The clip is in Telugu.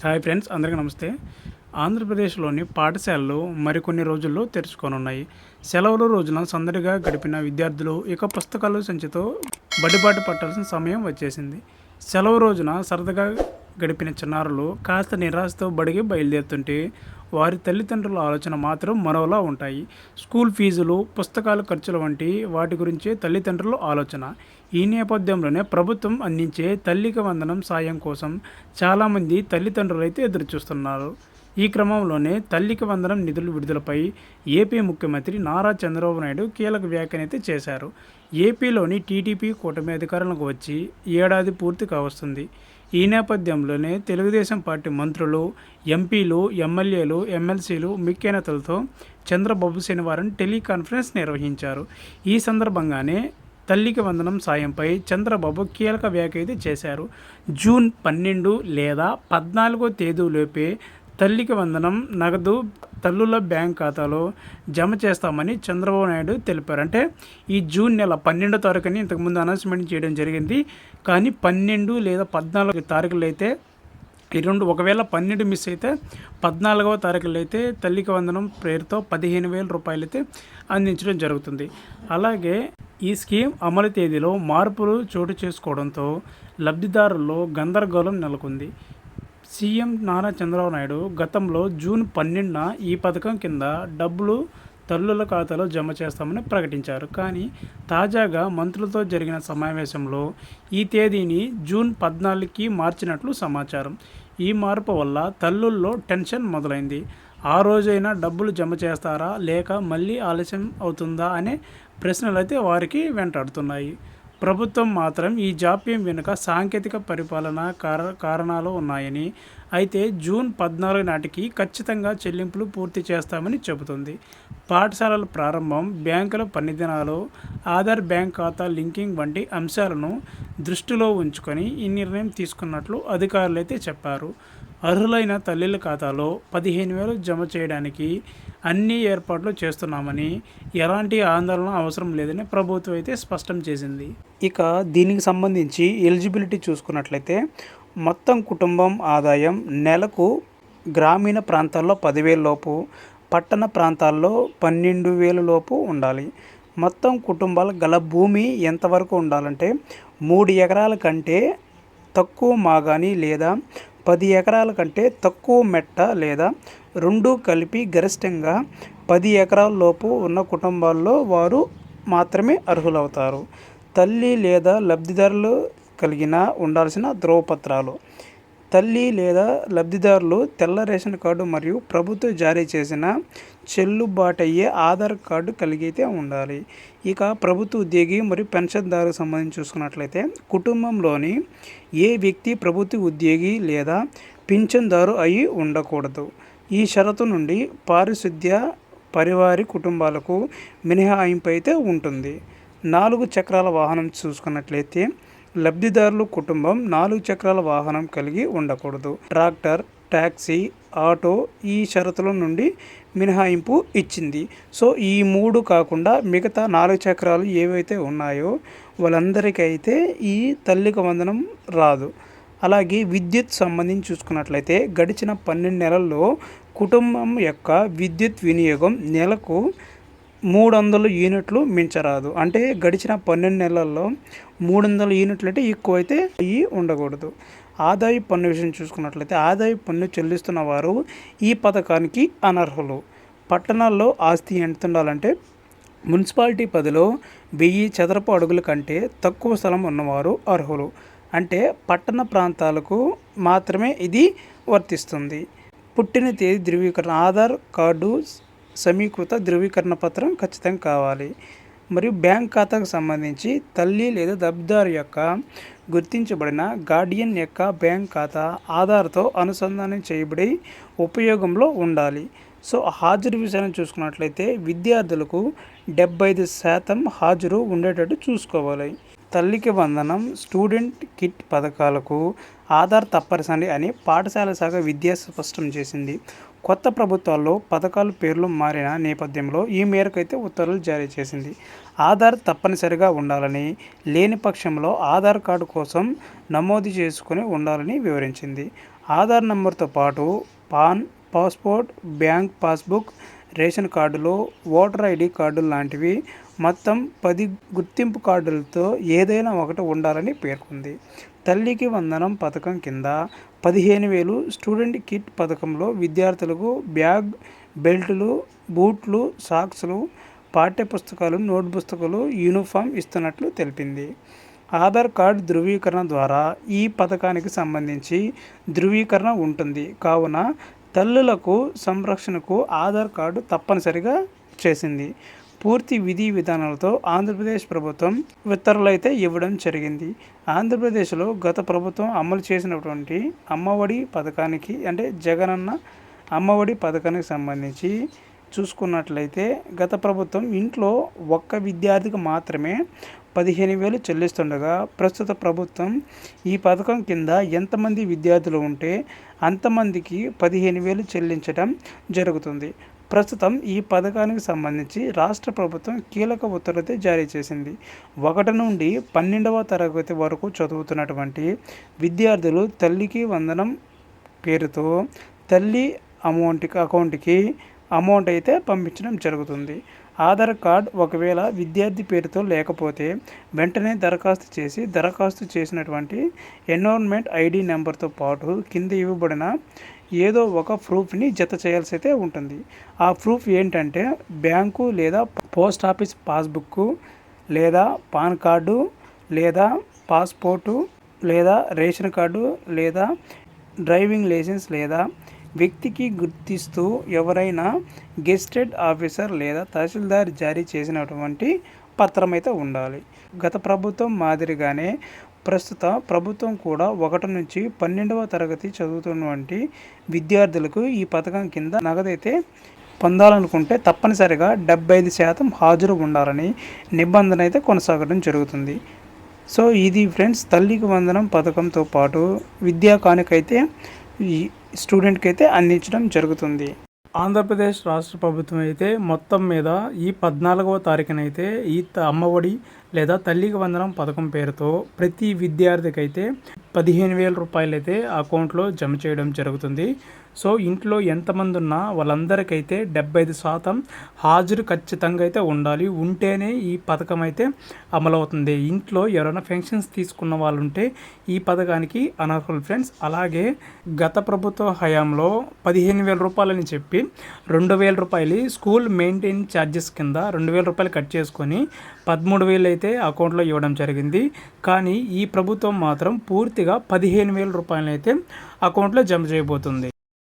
హాయ్ ఫ్రెండ్స్, అందరికీ నమస్తే. ఆంధ్రప్రదేశ్లోని పాఠశాలలు మరికొన్ని రోజుల్లో తెరుచుకోనున్నాయి. సెలవుల రోజున సందడిగా గడిపిన విద్యార్థులు ఇక పుస్తకాలు సంచితో బడిబాట పట్టాల్సిన సమయం వచ్చేసింది. సెలవు రోజున సరదాగా గడిపిన చిన్నారులు కాస్త నిరాశతో బడికి బయలుదేరుతుంటే వారి తల్లిదండ్రుల ఆలోచన మాత్రం మరోలా ఉంటాయి. స్కూల్ ఫీజులు, పుస్తకాల ఖర్చులు వంటి వాటి గురించే తల్లిదండ్రుల ఆలోచన. ఈ నేపథ్యంలోనే ప్రభుత్వం అందించే తల్లికి వందనం సాయం కోసం చాలామంది తల్లిదండ్రులైతే ఎదురుచూస్తున్నారు. ఈ క్రమంలోనే తల్లికి వందనం నిధుల విడుదలపై ఏపీ ముఖ్యమంత్రి నారా చంద్రబాబు నాయుడు కీలక వ్యాఖ్యనైతే చేశారు. ఏపీలోని టీడీపీ కూటమి అధికారంలోకి వచ్చి ఏడాది పూర్తి కావస్తుంది. ఈ నేపథ్యంలోనే తెలుగుదేశం పార్టీ మంత్రులు, ఎంపీలు, ఎమ్మెల్యేలు, ఎమ్మెల్సీలు, ముఖ్య నేతలతో చంద్రబాబు శనివారం టెలికాన్ఫరెన్స్ నిర్వహించారు. ఈ సందర్భంగానే తల్లికి వందనం సాయంపై చంద్రబాబు కీలక వ్యాఖ్య అయితే చేశారు. జూన్ 12 లేదా 14 తేదీలోపే తల్లికి వందనం నగదు తల్లుల బ్యాంక్ ఖాతాలో జమ చేస్తామని చంద్రబాబు నాయుడు తెలిపారు. అంటే ఈ జూన్ నెల 12వ తారీఖుని ఇంతకుముందు అనౌన్స్మెంట్ చేయడం జరిగింది. కానీ 12 లేదా 14 తారీఖులు అయితే ఈ రెండు, ఒకవేళ 12 మిస్ అయితే 14వ తారీఖులో అయితే తల్లికి వందనం పేరుతో 15,000 రూపాయలు అయితే అందించడం జరుగుతుంది. అలాగే ఈ స్కీమ్ అమలు తేదీలో మార్పులు చోటు చేసుకోవడంతో లబ్ధిదారుల్లో గందరగోళం నెలకొంది. సీఎం నారా చంద్రబాబు నాయుడు గతంలో జూన్ 12న ఈ పథకం కింద డబ్బులు తల్లుల ఖాతాలో జమ చేస్తామని ప్రకటించారు. కానీ తాజాగా మంత్రులతో జరిగిన సమావేశంలో ఈ తేదీని జూన్ 14కి మార్చినట్లు సమాచారం. ఈ మార్పు వల్ల తల్లుల్లో టెన్షన్ మొదలైంది. ఆ రోజైనా డబ్బులు జమ చేస్తారా లేక మళ్ళీ ఆలస్యం అవుతుందా అనే ప్రశ్నలు అయితే వారికి వెంటాడుతున్నాయి. ప్రభుత్వం మాత్రం ఈ జాప్యం వెనుక సాంకేతిక పరిపాలన కారణాలు ఉన్నాయని, అయితే జూన్ 14 నాటికి ఖచ్చితంగా చెల్లింపులు పూర్తి చేస్తామని చెబుతుంది. పాఠశాలల ప్రారంభం, బ్యాంకుల పనిదినాలు, ఆధార్ బ్యాంక్ ఖాతా లింకింగ్ వంటి అంశాలను దృష్టిలో ఉంచుకొని ఈ నిర్ణయం తీసుకున్నట్లు అధికారులు అయితే చెప్పారు. అర్హులైన తల్లుల ఖాతాలో 15,000 జమ చేయడానికి అన్ని ఏర్పాట్లు చేస్తున్నామని, ఎలాంటి ఆందోళన అవసరం లేదని ప్రభుత్వం అయితే స్పష్టం చేసింది. ఇక దీనికి సంబంధించి ఎలిజిబిలిటీ చూసుకున్నట్లయితే మొత్తం కుటుంబం ఆదాయం నెలకు గ్రామీణ ప్రాంతాల్లో 10,000 లోపు, పట్టణ ప్రాంతాల్లో 12,000 లోపు ఉండాలి. మొత్తం కుటుంబాలు గల భూమి ఎంతవరకు ఉండాలంటే 3 ఎకరాల కంటే తక్కువ మాగాణి లేదా 10 ఎకరాల కంటే తక్కువ మెట్ట లేదా రెండూ కలిపి గరిష్టంగా 10 ఎకరాల లోపు ఉన్న కుటుంబాల్లో వారు మాత్రమే అర్హులవుతారు. తల్లి లేదా లబ్ధిదారులు కలిగిన ఉండాల్సిన ధ్రువపత్రాలు. తల్లి లేదా లబ్ధిదారులు తెల్ల రేషన్ కార్డు మరియు ప్రభుత్వం జారీ చేసిన చెల్లుబాటయ్యే ఆధార్ కార్డు కలిగితే ఉండాలి. ఇక ప్రభుత్వ ఉద్యోగి మరియు పెన్షన్దారుకు సంబంధించి చూసుకున్నట్లయితే కుటుంబంలోని ఏ వ్యక్తి ప్రభుత్వ ఉద్యోగి లేదా పింఛన్దారు అయి ఉండకూడదు. ఈ షరతు నుండి పారిశుద్ధ్య పరివారి కుటుంబాలకు మినహాయింపు అయితే ఉంటుంది. 4 చక్రాల వాహనం చూసుకున్నట్లయితే లబ్ధిదారులు కుటుంబం 4 చక్రాల వాహనం కలిగి ఉండకూడదు. ట్రాక్టర్, ట్యాక్సీ, ఆటో ఈ షరతుల నుండి మినహాయింపు ఇచ్చింది. సో ఈ 3 కాకుండా మిగతా 4 చక్రాలు ఏవైతే ఉన్నాయో వాళ్ళందరికైతే ఈ తల్లికి వందనం రాదు. అలాగే విద్యుత్ సంబంధించి చూసుకున్నట్లయితే గడిచిన 12 నెలల్లో కుటుంబం యొక్క విద్యుత్ వినియోగం నెలకు 300 యూనిట్లు మించరాదు. అంటే గడిచిన 12 నెలల్లో 300 యూనిట్లు అంటే ఎక్కువైతే అయ్యి ఉండకూడదు. ఆదాయ పన్ను విషయం చూసుకున్నట్లయితే ఆదాయ పన్ను చెల్లిస్తున్న వారు ఈ పథకానికి అనర్హులు. పట్టణాల్లో ఆస్తి ఎంత ఉండాలంటే మున్సిపాలిటీ పరిధిలో 1000 చదరపు అడుగుల కంటే తక్కువ స్థలం ఉన్నవారు అర్హులు. అంటే పట్టణ ప్రాంతాలకు మాత్రమే ఇది వర్తిస్తుంది. పుట్టిన తేదీ ధృవీకరణ, ఆధార్ కార్డు సమీకృత ధృవీకరణ పత్రం ఖచ్చితంగా కావాలి. మరియు బ్యాంక్ ఖాతాకు సంబంధించి తల్లి లేదా లబ్ధిదారు యొక్క గుర్తించబడిన గార్డియన్ యొక్క బ్యాంక్ ఖాతా ఆధార్తో అనుసంధానం చేయబడి ఉపయోగంలో ఉండాలి. సో హాజరు విషయాన్ని చూసుకున్నట్లయితే విద్యార్థులకు 75% హాజరు ఉండేటట్టు చూసుకోవాలి. తల్లికి వందనం, స్టూడెంట్ కిట్ పథకాలకు ఆధార్ తప్పనిసరి అని పాఠశాల శాఖ విద్యా స్పష్టం చేసింది. కొత్త ప్రభుత్వాల్లో పథకాల పేర్లు మారిన నేపథ్యంలో ఈ మేరకు అయితే ఉత్తర్వులు జారీ చేసింది. ఆధార్ తప్పనిసరిగా ఉండాలని, లేని పక్షంలో ఆధార్ కార్డు కోసం నమోదు చేసుకుని ఉండాలని వివరించింది. ఆధార్ నెంబర్తో పాటు pan, passport, bank passbook, ration కార్డులు, ఓటర్ ఐడి కార్డులు లాంటివి మొత్తం 10 గుర్తింపు కార్డులతో ఏదైనా ఒకటి ఉండాలని పేర్కొంది. తల్లికి వందనం పథకం కింద 15,000 స్టూడెంట్ కిట్ పథకంలో విద్యార్థులకు బ్యాగ్, బెల్టులు, బూట్లు, సాక్స్లు, పాఠ్యపుస్తకాలు, నోట్ పుస్తకాలు, యూనిఫామ్ ఇస్తున్నట్లు తెలిపింది. ఆధార్ కార్డు ధృవీకరణ ద్వారా ఈ పథకానికి సంబంధించి ధృవీకరణ ఉంటుంది. కావున తల్లులకు సంరక్షణకు ఆధార్ కార్డు తప్పనిసరిగా చేసింది. పూర్తి విధి విధానాలతో ఆంధ్రప్రదేశ్ ప్రభుత్వం ఉత్తర్వులు అయితే ఇవ్వడం జరిగింది. ఆంధ్రప్రదేశ్లో గత ప్రభుత్వం అమలు చేసినటువంటి అమ్మఒడి పథకానికి అంటే జగనన్న అమ్మఒడి పథకానికి సంబంధించి చూసుకున్నట్లయితే గత ప్రభుత్వం ఇంట్లో ఒక్క విద్యార్థికి మాత్రమే 15,000 చెల్లిస్తుండగా ప్రస్తుత ప్రభుత్వం ఈ పథకం కింద ఎంతమంది విద్యార్థులు ఉంటే అంతమందికి 15,000 చెల్లించడం జరుగుతుంది. ప్రస్తుతం ఈ పథకానికి సంబంధించి రాష్ట్ర ప్రభుత్వం కీలక ఉత్తర్వులు జారీ చేసింది. 1 నుండి 12వ తరగతి వరకు చదువుతున్నటువంటి విద్యార్థులు తల్లికి వందనం పేరుతో తల్లి అకౌంట్కి అమౌంట్ అయితే పంపించడం జరుగుతుంది. ఆధార్ కార్డ్ ఒకవేళ విద్యార్థి పేరుతో లేకపోతే వెంటనే దరఖాస్తు చేసినటువంటి ఎన్రోల్మెంట్ ఐడి నెంబర్తో పాటు కింద ఇవ్వబడిన ఏదో ఒక ప్రూఫ్ని జత చేయాల్సి అయితే ఉంటుంది. ఆ ప్రూఫ్ ఏంటంటే బ్యాంకు లేదా పోస్ట్ ఆఫీస్ పాస్బుక్ లేదా పాన్ కార్డు లేదా పాస్పోర్టు లేదా రేషన్ కార్డు లేదా డ్రైవింగ్ లైసెన్స్ లేదా వ్యక్తికి గుర్తిస్తూ ఎవరైనా గెజిటెడ్ ఆఫీసర్ లేదా తహసీల్దార్ జారీ చేసినటువంటి పత్రం అయితే ఉండాలి. గత ప్రభుత్వం మాదిరిగానే ప్రస్తుత ప్రభుత్వం కూడా 1 నుంచి 12వ తరగతి చదువుతున్నటువంటి విద్యార్థులకు ఈ పథకం కింద నగదైతే పొందాలనుకుంటే తప్పనిసరిగా 75% హాజరు ఉండాలని నిబంధన అయితే కొనసాగడం జరుగుతుంది. సో ఇది ఫ్రెండ్స్, తల్లికి వందనం పథకంతో పాటు విద్యా కానుకైతే ఈ స్టూడెంట్కి అయితే అందించడం జరుగుతుంది. ఆంధ్రప్రదేశ్ రాష్ట్ర ప్రభుత్వం అయితే మొత్తం మీద ఈ 14వ తారీఖునైతే ఈ అమ్మఒడి లేదా తల్లికి వందనం పథకం పేరుతో ప్రతి విద్యార్థికి అయితే 15,000 రూపాయలు అయితే అకౌంట్లో జమ చేయడం జరుగుతుంది. సో ఇంట్లో ఎంతమంది ఉన్నా వాళ్ళందరికైతే 75% హాజరు ఖచ్చితంగా అయితే ఉండాలి. ఉంటేనే ఈ పథకం అయితే అమలవుతుంది. ఇంట్లో ఎవరైనా పెన్షన్స్ తీసుకున్న వాళ్ళు ఉంటే ఈ పథకానికి అనర్హులు ఫ్రెండ్స్. అలాగే గత ప్రభుత్వ హయాంలో 15,000 రూపాయలని చెప్పి 2,000 రూపాయలు స్కూల్ మెయింటైన్ ఛార్జెస్ కింద 2,000 రూపాయలు కట్ చేసుకొని 13,000 అయితే అకౌంట్లో ఇవ్వడం జరిగింది. కానీ ఈ ప్రభుత్వం మాత్రం పూర్తిగా 15,000 రూపాయలు అయితే అకౌంట్లో జమ చేయబోతుంది.